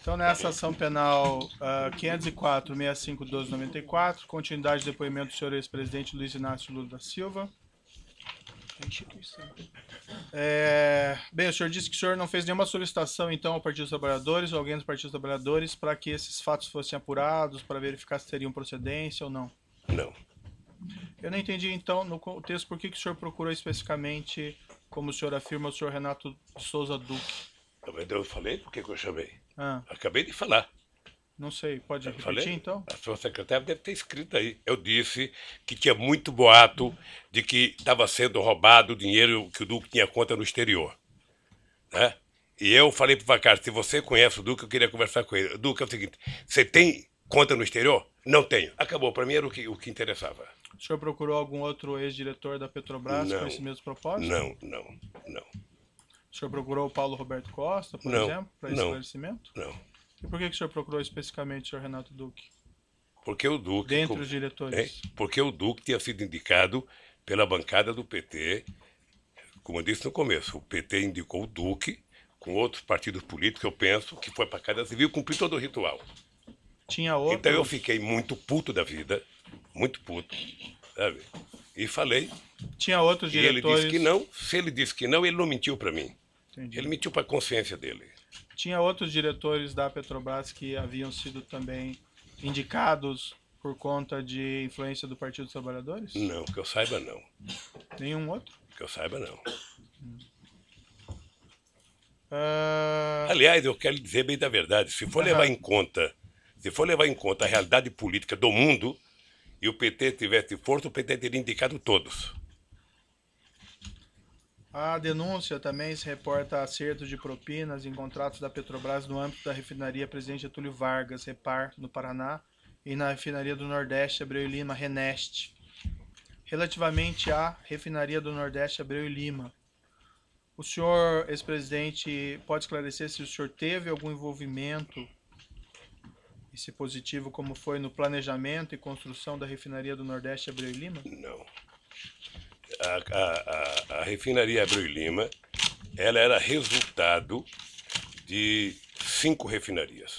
Então, nessa ação penal 504-65-1294, continuidade do depoimento do senhor ex-presidente Luiz Inácio Lula da Silva. Bem, o senhor disse que o senhor não fez nenhuma solicitação, então, ao Partido dos Trabalhadores ou alguém do Partido dos Trabalhadores para que esses fatos fossem apurados, para verificar se teriam procedência ou não? Não. Eu não entendi, então, no contexto, por que o senhor procurou especificamente, como o senhor afirma, o senhor Renato de Souza Duque? Eu falei por que eu chamei. Ah, Acabei de falar. não sei, pode Eu repetir, falei, então? a sua secretária deve ter escrito aí. Eu disse que tinha muito boato de que estava sendo roubado o dinheiro que o Duque tinha conta no exterior. Né? E eu falei para o Vacar, se você conhece o Duque, eu queria conversar com ele. Duque, é o seguinte, você tem conta no exterior? Não tenho. Acabou, para mim era o que interessava. O senhor procurou algum outro ex-diretor da Petrobras com esse mesmo propósito? Não. O senhor procurou o Paulo Roberto Costa, por exemplo, para esclarecimento? Não. E por que o senhor procurou especificamente o senhor Renato Duque? Porque o Duque... Dentre os diretores? Porque o Duque tinha sido indicado pela bancada do PT. Como eu disse no começo, o PT indicou o Duque com outros partidos políticos, eu penso, que foi para a Casa Civil cumprir todo o ritual. Tinha outros... Então eu fiquei muito puto da vida, muito puto, sabe? E falei. Tinha outros diretores... E ele disse que não. Se ele disse que não, ele não mentiu para mim. Entendi. Ele mentiu para a consciência dele. Tinha outros diretores da Petrobras que haviam sido também indicados por conta de influência do Partido dos Trabalhadores? Não, que eu saiba não. Nenhum outro? Que eu saiba não. Ah, Aliás, eu quero lhe dizer bem da verdade, se for levar em conta a realidade política do mundo e o PT tivesse força, o PT teria indicado todos. A denúncia também se reporta acerto de propinas em contratos da Petrobras no âmbito da refinaria Presidente Getúlio Vargas, Repar, no Paraná, e na refinaria do Nordeste, Abreu e Lima, Reneste. Relativamente à refinaria do Nordeste, Abreu e Lima, o senhor, ex-presidente, pode esclarecer se o senhor teve algum envolvimento, e se positivo, como foi no planejamento e construção da refinaria do Nordeste, Abreu e Lima? Não. A refinaria Abreu e Lima, ela era resultado de 5 refinarias.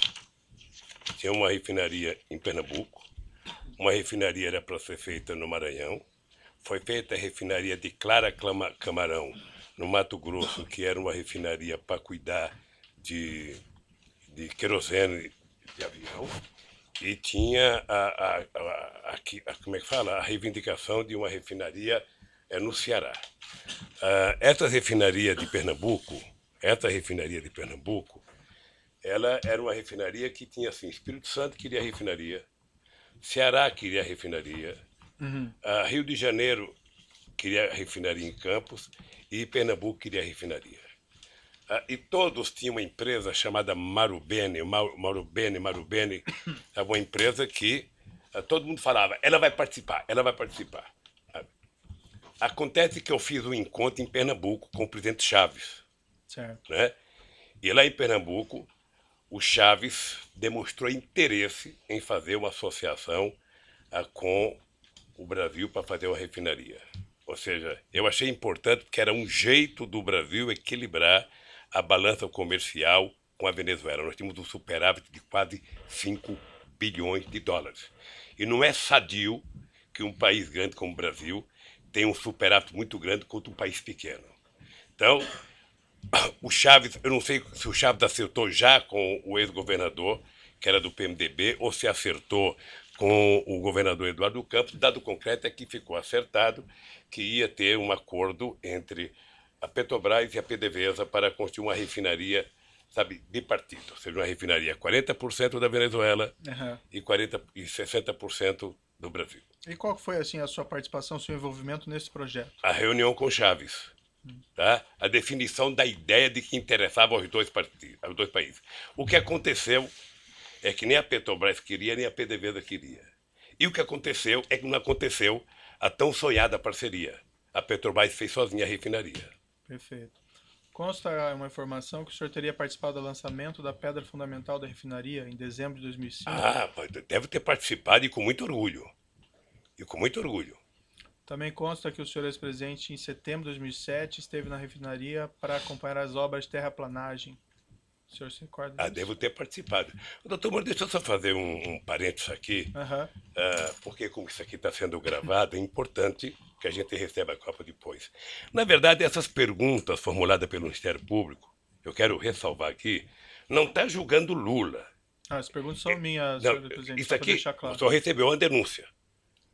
Tinha uma refinaria em Pernambuco, uma refinaria era para ser feita no Maranhão, foi feita a refinaria de Clara Camarão, no Mato Grosso, que era uma refinaria para cuidar de querosene de avião, e tinha como é que fala? A reivindicação de uma refinaria no Ceará. Essa refinaria de Pernambuco, ela era uma refinaria que tinha assim, Espírito Santo queria refinaria, Ceará queria refinaria, Rio de Janeiro queria refinaria em Campos e Pernambuco queria refinaria. E todos tinham uma empresa chamada Marubeni, uma empresa que todo mundo falava, ela vai participar. Acontece que eu fiz um encontro em Pernambuco com o presidente Chaves. Certo. Né? E lá em Pernambuco, o Chaves demonstrou interesse em fazer uma associação com o Brasil para fazer uma refinaria. Ou seja, eu achei importante porque era um jeito do Brasil equilibrar a balança comercial com a Venezuela. Nós tínhamos um superávit de quase 5 bilhões de dólares. E não é sadio que um país grande como o Brasil tenha um superávit muito grande contra um país pequeno. Então, o Chaves, eu não sei se o Chaves acertou já com o ex-governador, que era do PMDB, ou se acertou com o governador Eduardo Campos. Dado concreto é que ficou acertado que ia ter um acordo entre a Petrobras e a PDVSA para construir uma refinaria, sabe, bipartida. Ou seja, uma refinaria 40% da Venezuela e 60% do Brasil. E qual foi assim a sua participação, seu envolvimento nesse projeto? A reunião com Chaves. Tá? A definição da ideia de que interessava aos dois países. O que aconteceu é que nem a Petrobras queria, nem a PDVSA queria. E o que aconteceu é que não aconteceu a tão sonhada parceria. A Petrobras fez sozinha a refinaria. Perfeito. Consta uma informação que o senhor teria participado do lançamento da pedra fundamental da refinaria em dezembro de 2005? Deve ter participado e com muito orgulho. Também consta que o senhor ex-presidente, em setembro de 2007, esteve na refinaria para acompanhar as obras de terraplanagem. O senhor se recorda Ah, disso? devo ter participado. Doutor Moro, deixa eu só fazer um parênteses aqui, Aham. porque como isso aqui está sendo gravado, é importante que a gente receba a Copa depois. Na verdade, essas perguntas formuladas pelo Ministério Público, eu quero ressalvar aqui, não está julgando Lula. Ah, as perguntas são minhas, Não, senhor presidente, isso só para aqui, deixar o claro. senhor recebeu uma denúncia.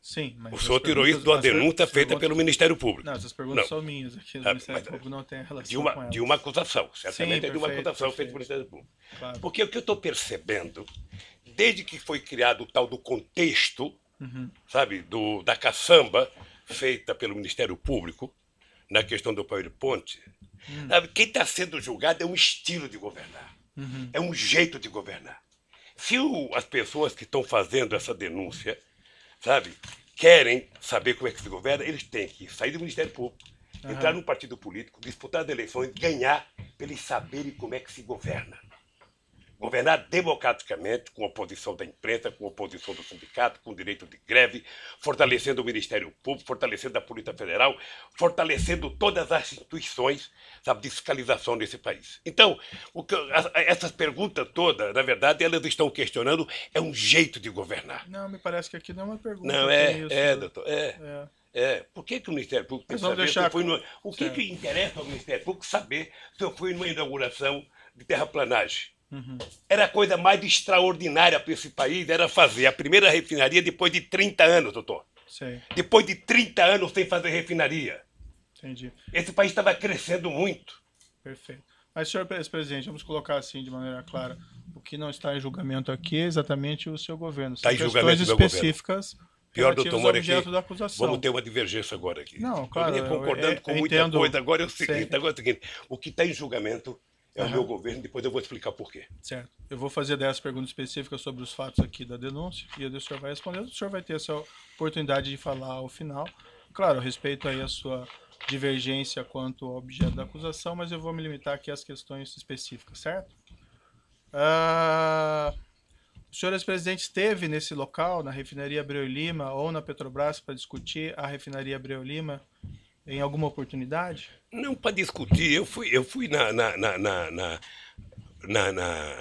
Sim, mas O as senhor tirou isso de uma perguntas- denúncia as feita perguntas- pelo Ministério Público. Não, essas perguntas Não. são minhas aqui. O Ah, Ministério mas- Público não tem relação De com uma, elas. de uma acusação, certamente Sim, é de uma perfeito, acusação feita perfeito. pelo Ministério Público. Claro. Porque o que eu estou percebendo, desde que foi criado o tal do contexto, sabe, da caçamba feita pelo Ministério Público, na questão do PowerPoint, sabe, quem está sendo julgado é um estilo de governar, é um jeito de governar. Se as pessoas que estão fazendo essa denúncia, sabe, querem saber como é que se governa, eles têm que sair do Ministério Público, entrar num partido político, disputar as eleições, ganhar, para eles saberem como é que se governa. Governar democraticamente, com oposição da imprensa, com oposição do sindicato, com direito de greve, fortalecendo o Ministério Público, fortalecendo a Polícia Federal, fortalecendo todas as instituições, sabe, de fiscalização nesse país. Então, essas perguntas todas, na verdade, elas estão questionando é um jeito de governar. Não, me parece que aqui não é uma pergunta. Não, tem isso. doutor, É. Por que o Ministério Público tem Mas que vamos saber deixar se eu fui numa... O certo. que interessa ao Ministério Público saber se eu fui numa inauguração de terraplanagem? Era a coisa mais extraordinária para esse país, era fazer a primeira refinaria depois de 30 anos, doutor. Sei, Depois de 30 anos sem fazer refinaria. entendi. Esse país estava crescendo muito. Perfeito. Mas, senhor presidente, vamos colocar assim de maneira clara. O que não está em julgamento aqui é exatamente o seu governo. São Está em julgamento questões do meu específicas Pior, relativas doutor ao Moro, é que objeto da acusação. vamos ter uma divergência agora aqui. Não, claro, Eu vinha concordando eu com muita entendo. coisa. Agora é o seguinte, Sei. agora é o seguinte. O que está em julgamento é o meu governo, depois eu vou explicar por quê. Certo. Eu vou fazer 10 perguntas específicas sobre os fatos aqui da denúncia e o senhor vai responder. O senhor vai ter essa oportunidade de falar ao final. Claro, eu respeito aí a sua divergência quanto ao objeto da acusação, mas eu vou me limitar aqui às questões específicas, certo? O senhor ex-presidente esteve nesse local, na refinaria Abreu e Lima ou na Petrobras, para discutir a refinaria Abreu e Lima em alguma oportunidade? Não para discutir, eu fui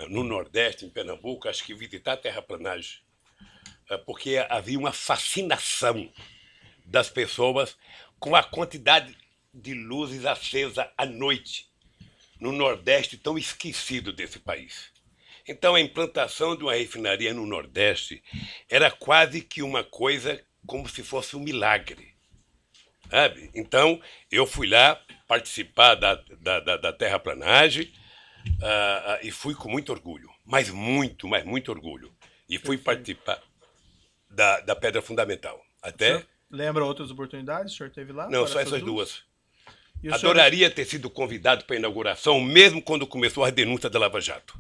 no Nordeste, em Pernambuco, acho que visitar a terraplanagem, porque havia uma fascinação das pessoas com a quantidade de luzes acesas à noite no Nordeste tão esquecido desse país. Então a implantação de uma refinaria no Nordeste era quase que uma coisa como se fosse um milagre. Sabe? Então, eu fui lá participar da terraplanagem e fui com muito orgulho, mas muito orgulho. E fui participar da Pedra Fundamental. Até... Lembra outras oportunidades? O senhor teve lá? Não, para só essas duas. E o senhor- Adoraria ter sido convidado para a inauguração, mesmo quando começou a denúncia da Lava Jato.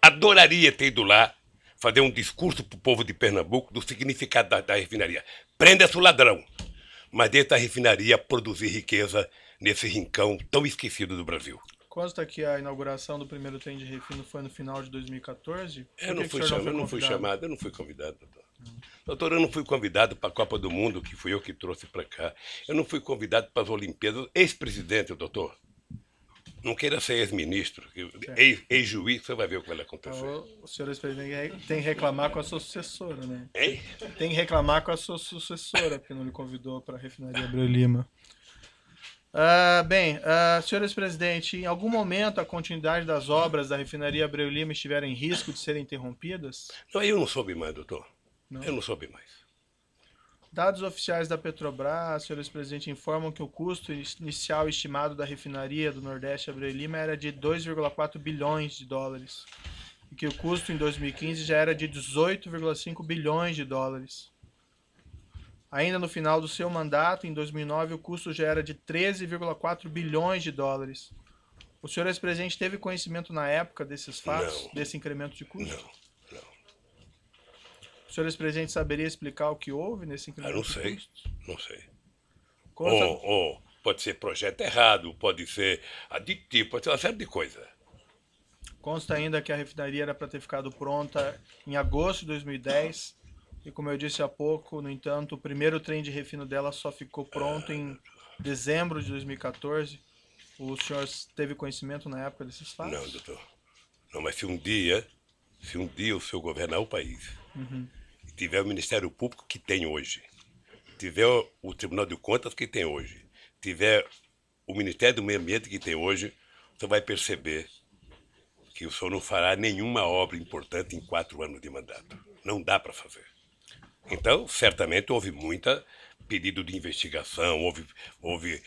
Adoraria ter ido lá fazer um discurso para o povo de Pernambuco do significado da refinaria. Prenda-se o ladrão, mas deixa a refinaria produzir riqueza nesse rincão tão esquecido do Brasil. Consta que a inauguração do primeiro trem de refino foi no final de 2014? Por Eu não que fui que o senhor chamado, eu não fui convidado? chamado, eu não fui convidado, doutor. Doutor, eu não fui convidado para a Copa do Mundo, que fui eu que trouxe para cá. Eu não fui convidado para as Olimpíadas. Ex-presidente, doutor. Não queira ser ex-ministro. Ex-juiz, você vai ver o que vai acontecer. Então, o senhor ex-presidente tem que reclamar com a sua sucessora, né? Hein? Tem que reclamar com a sua sucessora, porque não lhe convidou para a refinaria Abreu e Lima. Senhor ex-presidente, em algum momento a continuidade das obras da refinaria Abreu e Lima estiveram em risco de serem interrompidas? Não, eu não soube mais, doutor. Não. Eu não soube mais. Dados oficiais da Petrobras, senhor ex-presidente, informam que o custo inicial estimado da refinaria do Nordeste Abreu e Lima era de 2,4 bilhões de dólares e que o custo em 2015 já era de 18,5 bilhões de dólares. Ainda no final do seu mandato, em 2009, o custo já era de 13,4 bilhões de dólares. O senhor ex-presidente teve conhecimento na época desses fatos, Não. desse incremento de custo? Não. O senhor ex-presidente saberia explicar o que houve nesse incremento Não de sei. custos? Não sei. Consta- Ou pode ser projeto errado, pode ser aditivo, pode ser uma série de coisas. Consta ainda que a refinaria era para ter ficado pronta em agosto de 2010 e, como eu disse há pouco, no entanto, o primeiro trem de refino dela só ficou pronto em dezembro de 2014. O senhor teve conhecimento na época desses fatos? Não, doutor. Não, mas se um dia o senhor governar o país, e tiver o Ministério Público que tem hoje, tiver o Tribunal de Contas que tem hoje, tiver o Ministério do Meio Ambiente que tem hoje, você vai perceber que o senhor não fará nenhuma obra importante em 4 anos de mandato. Não dá para fazer. Então, certamente houve muita pedido de investigação, houve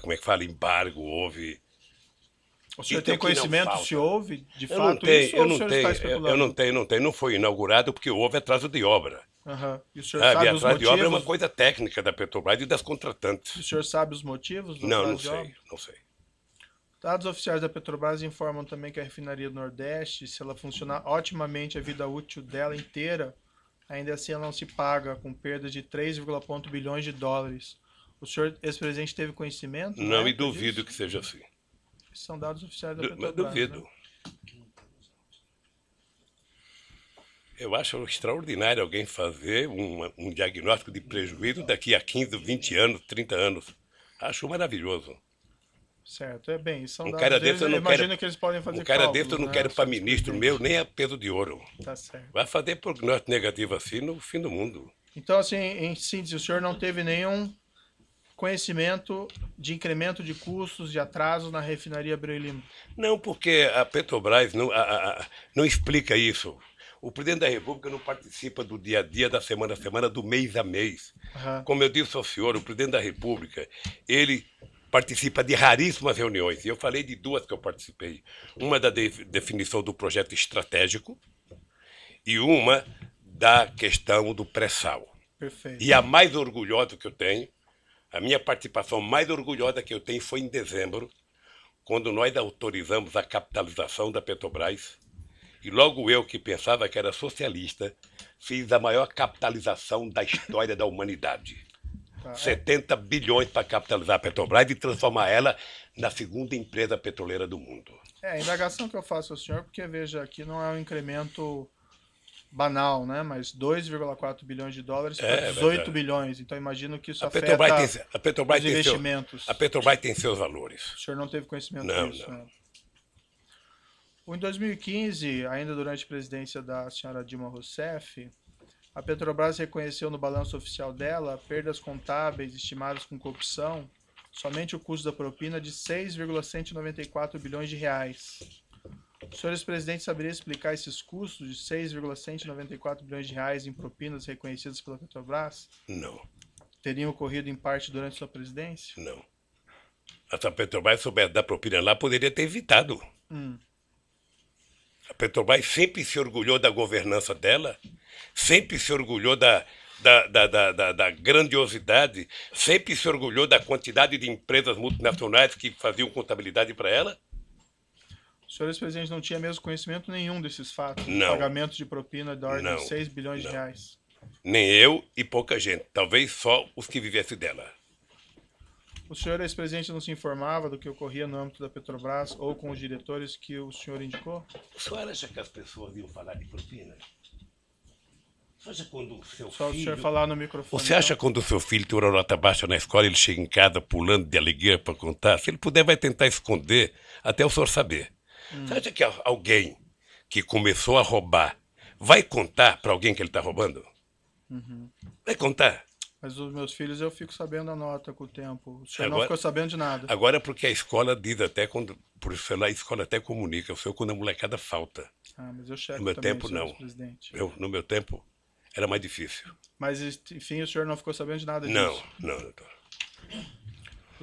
como é que fala, embargo, houve... O senhor Então, tem conhecimento se houve, de Eu não fato, tenho, isso, ou o senhor está especulando? eu não tenho. Não foi inaugurado porque houve atraso de obra. E o senhor Sabe, sabe os atraso de obra é uma motivos? coisa técnica da Petrobras e das O contratantes. senhor sabe os motivos do Não, atraso não de obra? sei, não sei. Dados oficiais da Petrobras informam também que a refinaria do Nordeste, se ela funcionar otimamente a vida útil dela inteira, ainda assim ela não se paga, com perda de 3,1 bilhões de dólares. O senhor, ex-presidente, teve conhecimento? Não, e duvido que seja assim. Esses são dados oficiais da Mas Petrobras. duvido. Né? Eu acho extraordinário alguém fazer um diagnóstico de prejuízo daqui a 15, 20 anos, 30 anos. Acho maravilhoso. Certo, é bem, são Um dados cara deles, desse eu não imagino quero. que eles podem fazer Um cara cálculos, desse eu não né, quero o para senhor ministro ex-presidente. meu nem a peso de ouro. Tá certo. Vai fazer prognóstico negativo assim no fim do mundo. Então, assim, em síntese, o senhor não teve nenhum conhecimento de incremento de custos, de atrasos na refinaria Abreu e Lima? Não, porque a Petrobras não explica isso. O presidente da República não participa do dia a dia, da semana a semana, do mês a mês. Como eu disse ao senhor, o presidente da República, ele participa de raríssimas reuniões. E eu falei de 2 que eu participei. Uma da definição do projeto estratégico e uma da questão do pré-sal. Perfeito. E a mais orgulhosa que eu tenho, a minha participação mais orgulhosa que eu tenho foi em dezembro, quando nós autorizamos a capitalização da Petrobras. E logo eu, que pensava que era socialista, fiz a maior capitalização da história da humanidade. 70 bilhões para capitalizar a Petrobras e transformar ela na segunda empresa petroleira do mundo. A indagação que eu faço ao senhor, porque veja, aqui não é um incremento banal, né? Mas 2,4 bilhões de dólares para 18 bilhões. Então imagino que isso afeta os investimentos. A Petrobras tem seus valores. O senhor não teve conhecimento disso? Não. Né? Em 2015, ainda durante a presidência da senhora Dilma Rousseff, a Petrobras reconheceu no balanço oficial dela perdas contábeis estimadas com corrupção, somente o custo da propina de 6,194 bilhões de reais. O senhor ex-presidente saberia explicar esses custos de 6,194 bilhões de reais em propinas reconhecidas pela Petrobras? Não. Teriam ocorrido em parte durante sua presidência? Não. Se a Petrobras soubesse dar propina lá, poderia ter evitado. A Petrobras sempre se orgulhou da governança dela, sempre se orgulhou da grandiosidade, sempre se orgulhou da quantidade de empresas multinacionais que faziam contabilidade para ela. O senhor ex-presidente não tinha mesmo conhecimento nenhum desses fatos? Não. Pagamento de propina da ordem de 6 bilhões de reais? Nem eu e pouca gente. Talvez só os que vivessem dela. O senhor ex-presidente não se informava do que ocorria no âmbito da Petrobras ou com os diretores que o senhor indicou? O senhor acha que as pessoas iam falar de propina? Você acha quando o seu Só filho... o senhor falar no microfone. Você acha quando o seu filho tem uma nota baixa na escola, ele chega em casa pulando de alegria para contar? Se ele puder, vai tentar esconder até o senhor saber. Você acha que alguém que começou a roubar vai contar para alguém que ele está roubando? Vai contar. Mas os meus filhos eu fico sabendo a nota com o tempo. O senhor não ficou sabendo de nada. Agora porque a escola diz até, por sei lá, a escola até comunica. O senhor quando a molecada falta. Mas eu checo no meu também, tempo, senhor não. Presidente. No meu tempo, era mais difícil. Mas, enfim, o senhor não ficou sabendo de nada disso? Não, doutor.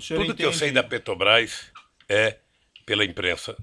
Tudo que eu sei da Petrobras é pela imprensa,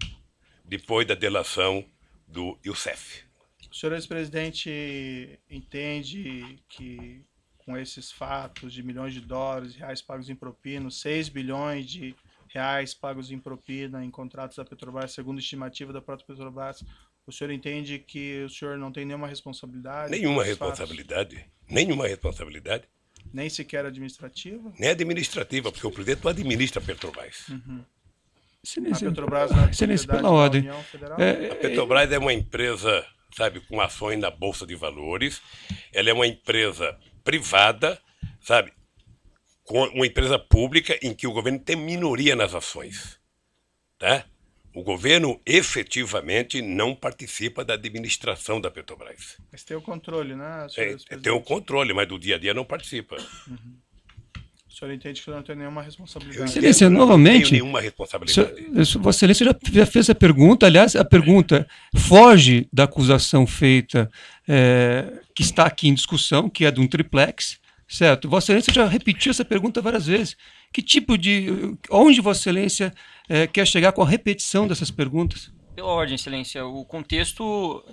depois da delação do Youssef. O senhor ex-presidente entende que com esses fatos de milhões de dólares, reais pagos em propina, 6 bilhões de reais pagos em propina em contratos da Petrobras, segundo a estimativa da própria Petrobras, o senhor entende que o senhor não tem nenhuma responsabilidade? Nenhuma responsabilidade. Nenhuma responsabilidade. Nem sequer administrativa? Nem administrativa, porque o presidente não administra a Petrobras. A Petrobras não é propriedade pela da ordem. União Federal? A Petrobras é uma empresa, sabe, com ações na Bolsa de Valores. Ela é uma empresa privada, sabe, com uma empresa pública em que o governo tem minoria nas ações, tá? O governo efetivamente não participa da administração da Petrobras. Mas tem o controle, né, senhor presidente? Tem o controle, mas do dia a dia não participa. O senhor entende que não tem nenhuma responsabilidade? Excelência, novamente. Não tenho nenhuma responsabilidade. Vossa Excelência já fez a pergunta, aliás, a pergunta foge da acusação feita, que está aqui em discussão, que é de um triplex, certo? Vossa Excelência já repetiu essa pergunta várias vezes. Que tipo de. Onde Vossa Excelência quer chegar com a repetição dessas perguntas? Pela ordem, Excelência, o contexto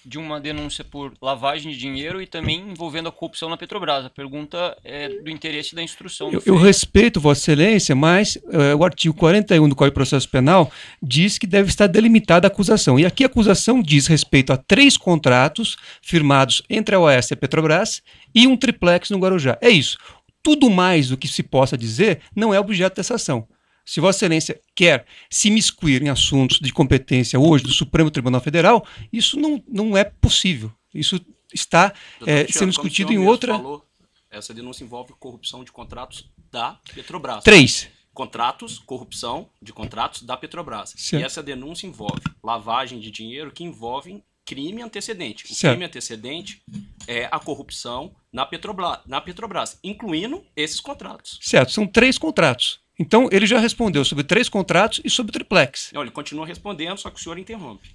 de uma denúncia por lavagem de dinheiro e também envolvendo a corrupção na Petrobras. A pergunta é do interesse da instrução. Eu respeito Vossa Excelência, mas o artigo 41 do Código de Processo Penal diz que deve estar delimitada a acusação. E aqui a acusação diz respeito a 3 contratos firmados entre a OAS e a Petrobras e um triplex no Guarujá. É isso. Tudo mais do que se possa dizer não é objeto dessa ação. Se Vossa Excelência quer se imiscuir em assuntos de competência hoje do Supremo Tribunal Federal, isso não é possível. Isso está sendo discutido em outra... Falou, essa denúncia envolve corrupção de contratos da Petrobras. 3. Contratos, corrupção de contratos da Petrobras. Certo. E essa denúncia envolve lavagem de dinheiro que envolve crime antecedente. O Certo. crime antecedente é a corrupção na Petrobras, incluindo esses contratos. Certo, são 3 contratos. Então, ele já respondeu sobre 3 contratos e sobre o triplex. Não, ele continua respondendo, só que o senhor interrompe.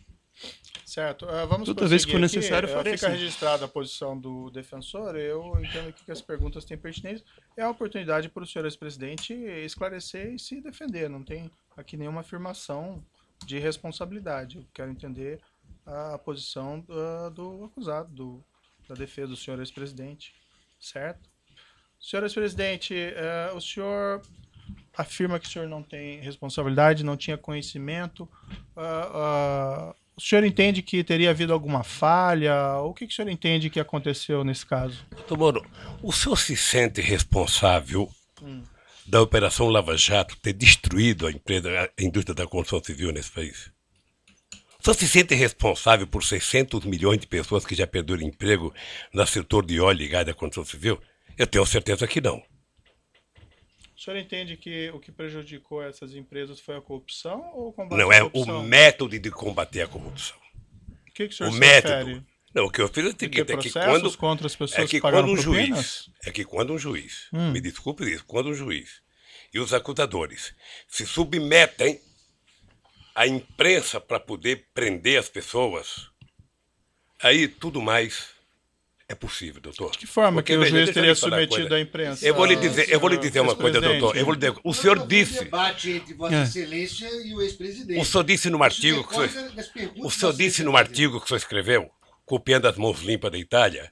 Certo. Vamos Toda vez que for prosseguir necessário, aqui. eu farei Fica assim. registrada a posição do defensor. Eu entendo aqui que as perguntas têm pertinência. É a oportunidade para o senhor ex-presidente esclarecer e se defender. Não tem aqui nenhuma afirmação de responsabilidade. Eu quero entender a posição do acusado, da defesa do senhor ex-presidente. Certo? Senhor ex-presidente, o senhor afirma que o senhor não tem responsabilidade, não tinha conhecimento. O senhor entende que teria havido alguma falha? O que o senhor entende que aconteceu nesse caso? Doutor Moro, o senhor se sente responsável da Operação Lava Jato ter destruído a indústria da construção civil nesse país? O senhor se sente responsável por 600 milhões de pessoas que já perderam emprego no setor de óleo e gás da construção civil? Eu tenho certeza que não. O senhor entende que o que prejudicou essas empresas foi a corrupção ou o combate Não, à é corrupção? o método de combater a corrupção. O que o senhor O se método. refere? Não, o que eu fiz é o Tem seguinte, processos contra as pessoas que pagaram propinas? quando um juiz, me desculpe isso, quando um juiz e os acusadores se submetem à imprensa para poder prender as pessoas, aí tudo mais é possível, doutor. De que forma Porque, que o veja, juiz deixa eu teria lhe falar uma submetido coisa. à imprensa? Eu vou lhe dizer uma coisa, doutor. Eu vou lhe dizer, o senhor Houve um disse, debate entre Vossa Excelência e o ex-presidente. o senhor disse num artigo que o senhor disse num artigo que o senhor escreveu, copiando as mãos limpas da Itália,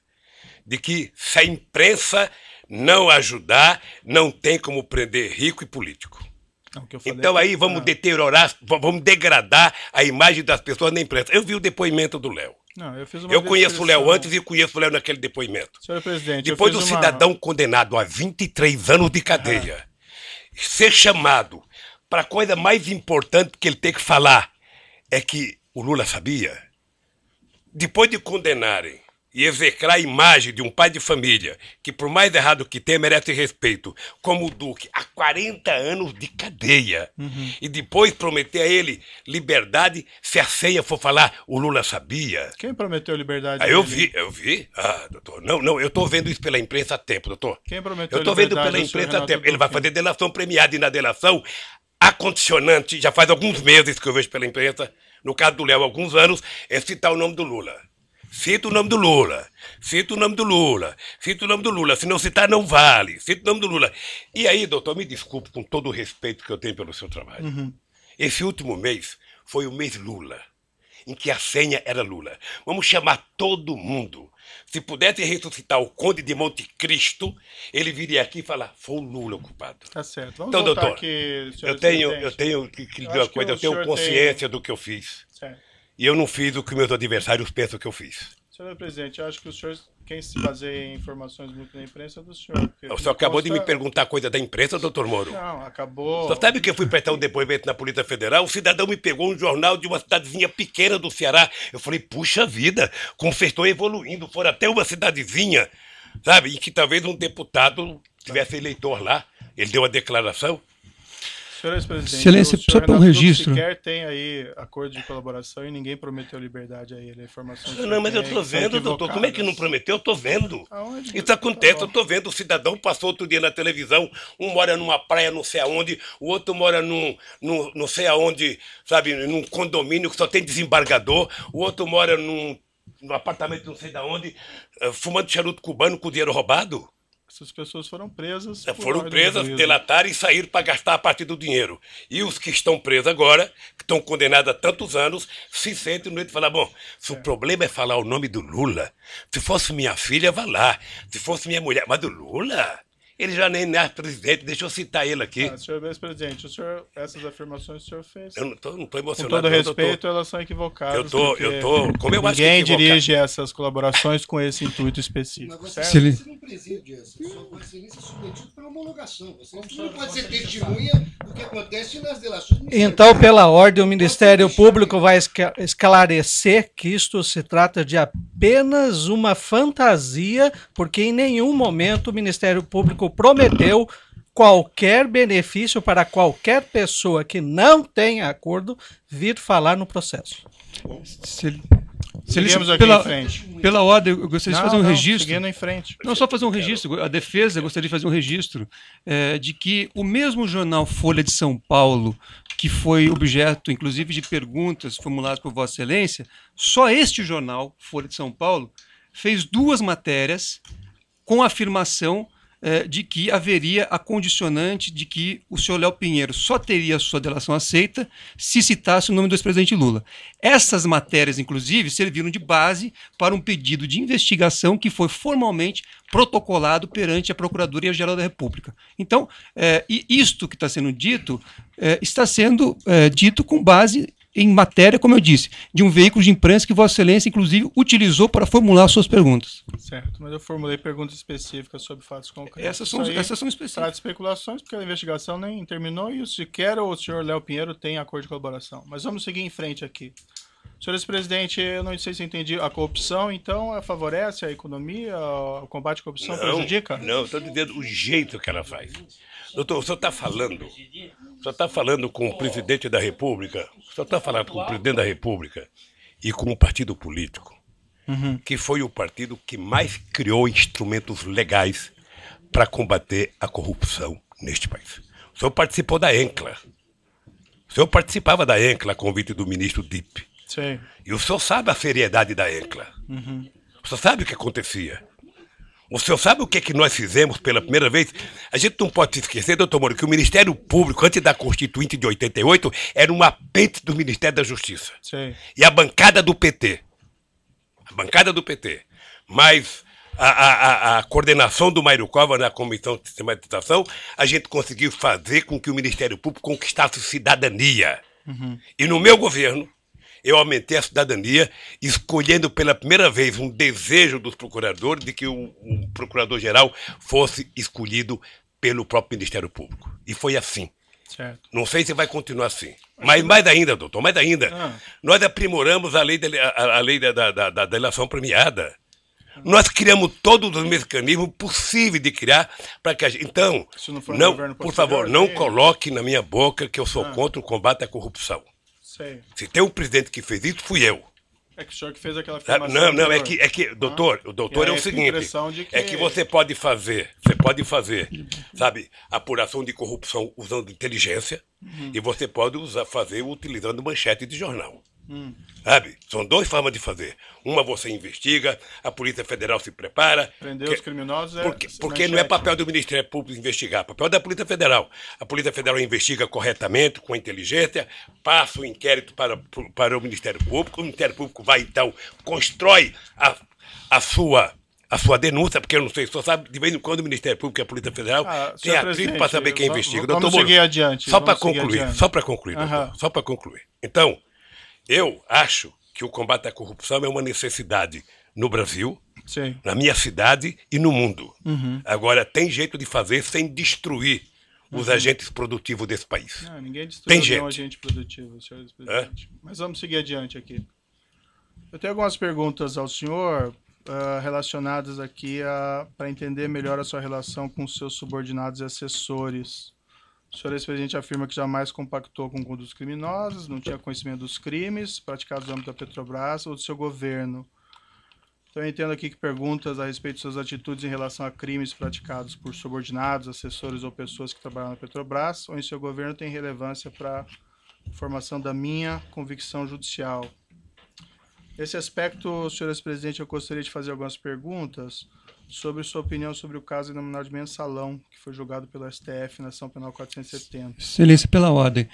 de que se a imprensa não ajudar, não tem como prender rico e político. Não, o que eu falei Então é aí vamos deteriorar, vamos degradar a imagem das pessoas na imprensa. Eu vi o depoimento do Léo. Não, eu fiz uma Eu conheço o Léo descrição. antes e conheço o Léo naquele depoimento. Senhor presidente, Depois eu do fiz cidadão condenado a 23 anos de cadeia ser chamado para a coisa mais importante que ele tem que falar é que o Lula sabia. Depois de condenarem e execrar a imagem de um pai de família que, por mais errado que tenha, merece respeito, como o Duque, há 40 anos de cadeia, e depois prometer a ele liberdade, se a ceia for falar, o Lula sabia. Quem prometeu liberdade? Eu dele? vi. Ah, doutor, não, eu estou vendo isso pela imprensa há tempo, doutor. Quem prometeu Eu estou vendo liberdade pela ao senhor imprensa há Renato tempo. Ele vai Duque? fazer delação premiada e na delação, a condicionante, já faz alguns meses que eu vejo pela imprensa, no caso do Léo, alguns anos, é citar o nome do Lula. Cita o nome do Lula, cita o nome do Lula, cita o nome do Lula, se não citar não vale, cita o nome do Lula. E aí, doutor, me desculpe com todo o respeito que eu tenho pelo seu trabalho. Esse último mês foi o mês Lula, em que a senha era Lula. Vamos chamar todo mundo. Se pudesse ressuscitar o Conde de Monte Cristo, ele viria aqui e falar, foi o Lula o culpado. Tá certo. Vamos Então, voltar doutor, aqui, senhor eu tenho presidente. que lhe Eu dizer uma acho que coisa, o eu tenho senhor consciência do que eu fiz. Certo. E eu não fiz o que meus adversários pensam que eu fiz. Senhor presidente, eu acho que o senhor, quem se baseia em informações muito da imprensa é do senhor. porque O senhor acabou de me consta- perguntar coisa da imprensa, doutor Moro. Não, acabou. O senhor sabe que eu fui prestar um depoimento na Polícia Federal? O cidadão me pegou um jornal de uma cidadezinha pequena do Ceará. Eu falei, puxa vida, como vocês estão evoluindo. Foram até uma cidadezinha, sabe? E que talvez um deputado tivesse eleitor lá. Ele deu a declaração. Senhor ex-presidente, Excelência, o precisa senhor ter um Renato Dux registro. sequer tem aí acordo de colaboração e ninguém prometeu liberdade a ele. A informação que o Não, senhor mas tem eu é tô que são vendo, doutor. Como é que não equivocadas. prometeu? Eu tô vendo. Aonde? Isso acontece, Tá eu bom. tô vendo. O cidadão passou outro dia na televisão, um mora numa praia não sei aonde, o outro mora num não sei aonde, sabe, num condomínio que só tem desembargador, o outro mora num apartamento não sei de onde, fumando charuto cubano com dinheiro roubado. Essas pessoas foram presas. por Foram ordem do presas, juízo. delataram e saíram para gastar a partir do dinheiro. E os que estão presos agora, que estão condenados a tantos anos, se sentem no meio de falar, bom, se o problema é falar o nome do Lula, se fosse minha filha, vá lá. Se fosse minha mulher, mas do Lula? Ele já nem é presidente, deixa eu citar ele aqui. Ah, senhor ex-presidente, essas afirmações que o senhor fez, Eu não tô com emocionado. todo não, respeito, doutor. elas são equivocadas. Eu tô, porque como eu acho que é ninguém equivocado. dirige essas colaborações com esse intuito Mas específico, você, certo? você não preside essa. Sua excelência é submetido pela homologação. Você não pode ser testemunha do que acontece nas delações. Então, pela ordem, o Ministério Público vai esclarecer que isto se trata de apenas uma fantasia, porque em nenhum momento o Ministério Público prometeu qualquer benefício para qualquer pessoa que não tenha acordo vir falar no processo. Seguimos aqui em frente. Pela ordem, eu gostaria de fazer um registro. Seguindo em frente. Não, só fazer um registro. A defesa gostaria de fazer um registro de que o mesmo jornal Folha de São Paulo, que foi objeto, inclusive, de perguntas formuladas por Vossa Excelência, só este jornal, Folha de São Paulo, fez 2 matérias com a afirmação de que haveria a condicionante de que o senhor Léo Pinheiro só teria a sua delação aceita se citasse o nome do ex-presidente Lula. Essas matérias, inclusive, serviram de base para um pedido de investigação que foi formalmente protocolado perante a Procuradoria-Geral da República. Então, e isto que está sendo dito, está sendo dito com base em matéria, como eu disse, de um veículo de imprensa que Vossa Excelência, inclusive, utilizou para formular suas perguntas. Certo, mas eu formulei perguntas específicas sobre fatos concretos. Essas são específicas. Trata de especulações, porque a investigação nem terminou e sequer o senhor Léo Pinheiro tem acordo de colaboração. Mas vamos seguir em frente aqui. Senhor ex-presidente, eu não sei se eu entendi. A corrupção, então, favorece a economia? O combate à corrupção prejudica? Não, estou dizendo o jeito que ela faz. Doutor, o senhor está falando com o presidente da República, o senhor está falando com o presidente da República e com um partido político, que foi o partido que mais criou instrumentos legais para combater a corrupção neste país. O senhor participou da ENCLA. O senhor participava da ENCLA a convite do ministro Dipp. Sim. E o senhor sabe a seriedade da ENCLA. O senhor sabe o que acontecia. O senhor sabe o que é que nós fizemos pela primeira vez? A gente não pode se esquecer, doutor Moro, que o Ministério Público, antes da Constituinte de 88, era um apêndice do Ministério da Justiça. Sim. E a bancada do PT. A bancada do PT. Mas a coordenação do Mário Cova na Comissão de Sistematização, a gente conseguiu fazer com que o Ministério Público conquistasse cidadania. E no meu governo, eu aumentei a cidadania, escolhendo pela primeira vez um desejo dos procuradores de que o procurador-geral fosse escolhido pelo próprio Ministério Público. E foi assim. Certo. Não sei se vai continuar assim. Mas mais ainda, doutor, mais ainda. Nós aprimoramos a lei da delação premiada. Nós criamos todos os mecanismos possíveis de criar para que a gente... Então, Se não for no não, governo por posterior, favor, não daí- coloque na minha boca que eu sou contra o combate à corrupção. Sei. Se tem um presidente que fez isso, fui eu. É que o senhor que fez aquela Sabe? afirmação. Não, é anterior. que doutor, o doutor E é aí o fica a seguinte, impressão de que- é que você pode fazer, sabe, apuração de corrupção usando inteligência e você pode fazer utilizando manchete de jornal. Sabe? São 2 formas de fazer. Uma você investiga, a Polícia Federal se prepara. Prender os criminosos é Porque não é papel do Ministério Público investigar, é papel da Polícia Federal. A Polícia Federal investiga corretamente, com inteligência, passa o inquérito para o Ministério Público, o Ministério Público vai, então, constrói a sua denúncia, porque eu não sei, só sabe, de vez em quando o Ministério Público e a Polícia Federal tem senhor atrito presidente, para saber quem investiga. vamos Doutor Moro, seguir adiante, Só para vamos seguir concluir, adiante. doutor, só para concluir. Então, eu acho que o combate à corrupção é uma necessidade no Brasil, Sim. na minha cidade e no mundo. Agora, tem jeito de fazer sem destruir os agentes produtivos desse país. Não, ninguém destruiu Tem nenhum gente. agente produtivo, senhor presidente. Mas vamos seguir adiante aqui. Eu tenho algumas perguntas ao senhor relacionadas aqui para entender melhor a sua relação com seus subordinados e assessores. O senhor ex-presidente afirma que jamais compactou com condutas criminosas, não tinha conhecimento dos crimes praticados no âmbito da Petrobras ou do seu governo. Então, eu entendo aqui que perguntas a respeito de suas atitudes em relação a crimes praticados por subordinados, assessores ou pessoas que trabalham na Petrobras ou em seu governo têm relevância para a formação da minha convicção judicial. Nesse aspecto, senhor ex-presidente, eu gostaria de fazer algumas perguntas sobre sua opinião sobre o caso denominado de Mensalão, que foi julgado pelo STF na Ação Penal 470. Excelência, pela ordem.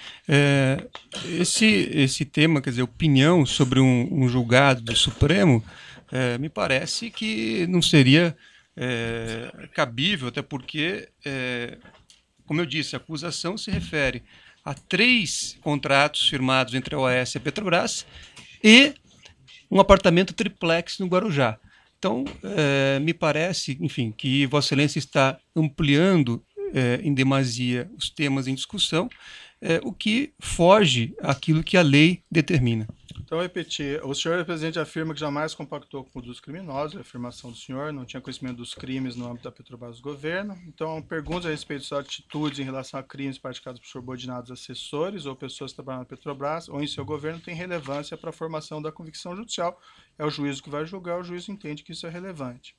Esse tema, quer dizer, opinião sobre um julgado do Supremo, me parece que não seria cabível, até porque, como eu disse, a acusação se refere a 3 contratos firmados entre a OAS e a Petrobras e um apartamento triplex no Guarujá. Então, me parece, enfim, que Vossa Excelência está ampliando em demasia os temas em discussão, o que foge àquilo que a lei determina. Então, repetir, o senhor presidente afirma que jamais compactou com condutas criminosas, a afirmação do senhor, não tinha conhecimento dos crimes no âmbito da Petrobras do governo. Então, perguntas a respeito de suas atitudes em relação a crimes praticados por subordinados assessores ou pessoas que trabalham na Petrobras ou em seu governo têm relevância para a formação da convicção judicial. É o juízo que vai julgar, o juiz entende que isso é relevante.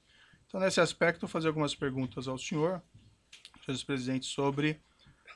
Então, nesse aspecto, vou fazer algumas perguntas ao senhor ex-presidente, sobre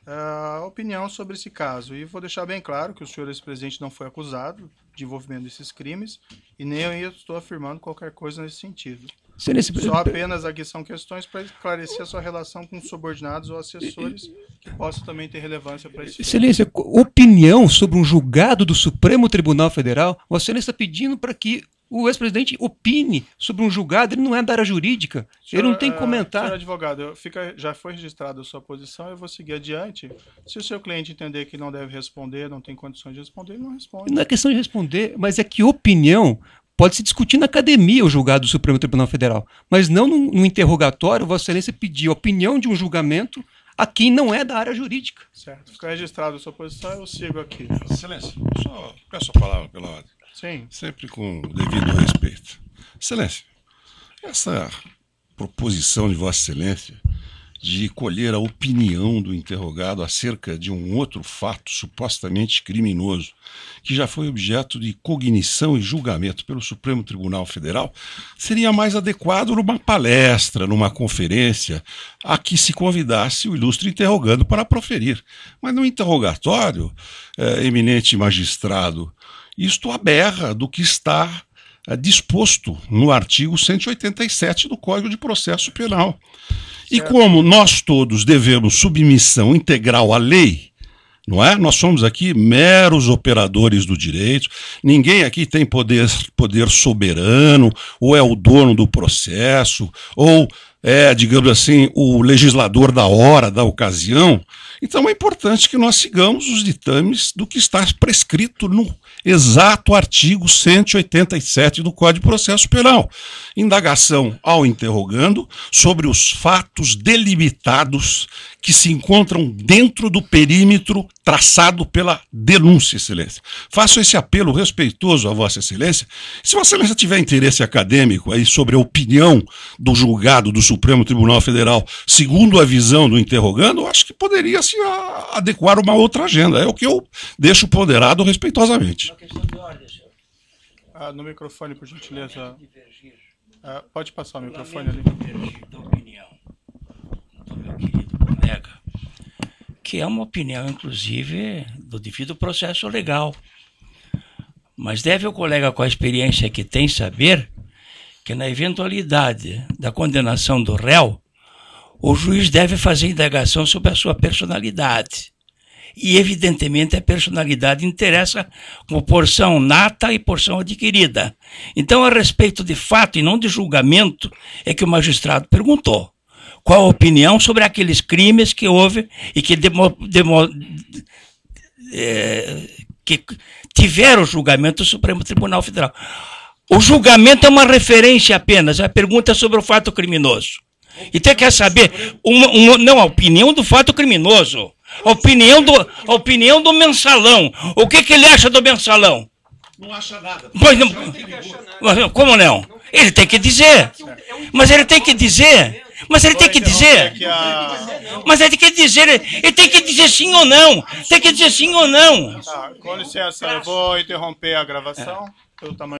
a opinião sobre esse caso. E vou deixar bem claro que o senhor ex-presidente não foi acusado de envolvimento desses crimes e nem eu estou afirmando qualquer coisa nesse sentido. Só apenas aqui são questões para esclarecer a sua relação com subordinados ou assessores que possam também ter relevância para esse Excelência, opinião sobre um julgado do Supremo Tribunal Federal, Vossa Excelência está pedindo para que o ex-presidente opine sobre um julgado, ele não é da área jurídica, ele não tem que comentar. Senhor advogado, já foi registrada a sua posição, eu vou seguir adiante. Se o seu cliente entender que não deve responder, não tem condições de responder, ele não responde. Não é questão de responder, mas é que opinião pode se discutir na academia o julgado do Supremo Tribunal Federal, mas não no interrogatório. Vossa Excelência pedir a opinião de um julgamento a quem não é da área jurídica. Certo, fica registrada a sua posição, eu sigo aqui. Excelência, só peço a palavra pela ordem. Sim. Sempre com o devido respeito. Excelência, essa proposição de Vossa Excelência de colher a opinião do interrogado acerca de um outro fato supostamente criminoso, que já foi objeto de cognição e julgamento pelo Supremo Tribunal Federal, seria mais adequado numa palestra, numa conferência, a que se convidasse o ilustre interrogando para proferir. Mas no interrogatório, eminente magistrado, isto aberra do que está disposto no artigo 187 do Código de Processo Penal. E como nós todos devemos submissão integral à lei, não é? Nós somos aqui meros operadores do direito, ninguém aqui tem poder soberano, ou é o dono do processo, ou é, digamos assim, o legislador da hora, da ocasião. Então é importante que nós sigamos os ditames do que está prescrito no exato artigo 187 do Código de Processo Penal. Indagação ao interrogando sobre os fatos delimitados que se encontram dentro do perímetro traçado pela denúncia, Excelência. Faço esse apelo respeitoso a Vossa Excelência. Se Vossa Excelência tiver interesse acadêmico aí sobre a opinião do julgado do Supremo Tribunal Federal, segundo a visão do interrogando, acho que poderia se adequar uma outra agenda. É o que eu deixo ponderado respeitosamente. Uma questão de ordem, senhor. No microfone, por gentileza. Pode passar o microfone ali. Divergir da opinião do meu querido colega, que é uma opinião, inclusive, do devido processo legal. Mas deve o colega, com a experiência que tem, saber que na eventualidade da condenação do réu, o juiz deve fazer indagação sobre a sua personalidade. E, evidentemente, a personalidade interessa como porção nata e porção adquirida. Então, a respeito de fato e não de julgamento, é que o magistrado perguntou qual a opinião sobre aqueles crimes que houve e que que tiveram o julgamento do Supremo Tribunal Federal. O julgamento é uma referência apenas, a pergunta é sobre o fato criminoso. Então quer saber, não, a opinião do fato criminoso, a opinião do Mensalão. O que ele acha do Mensalão? Não acha nada. Pois não, como não? Ele tem que dizer. Mas ele tem que dizer. Mas ele tem que dizer. Mas ele tem que dizer. Ele tem que dizer sim ou não. Tem que dizer sim ou não. Tá, com licença, eu vou interromper a gravação pelo tamanho.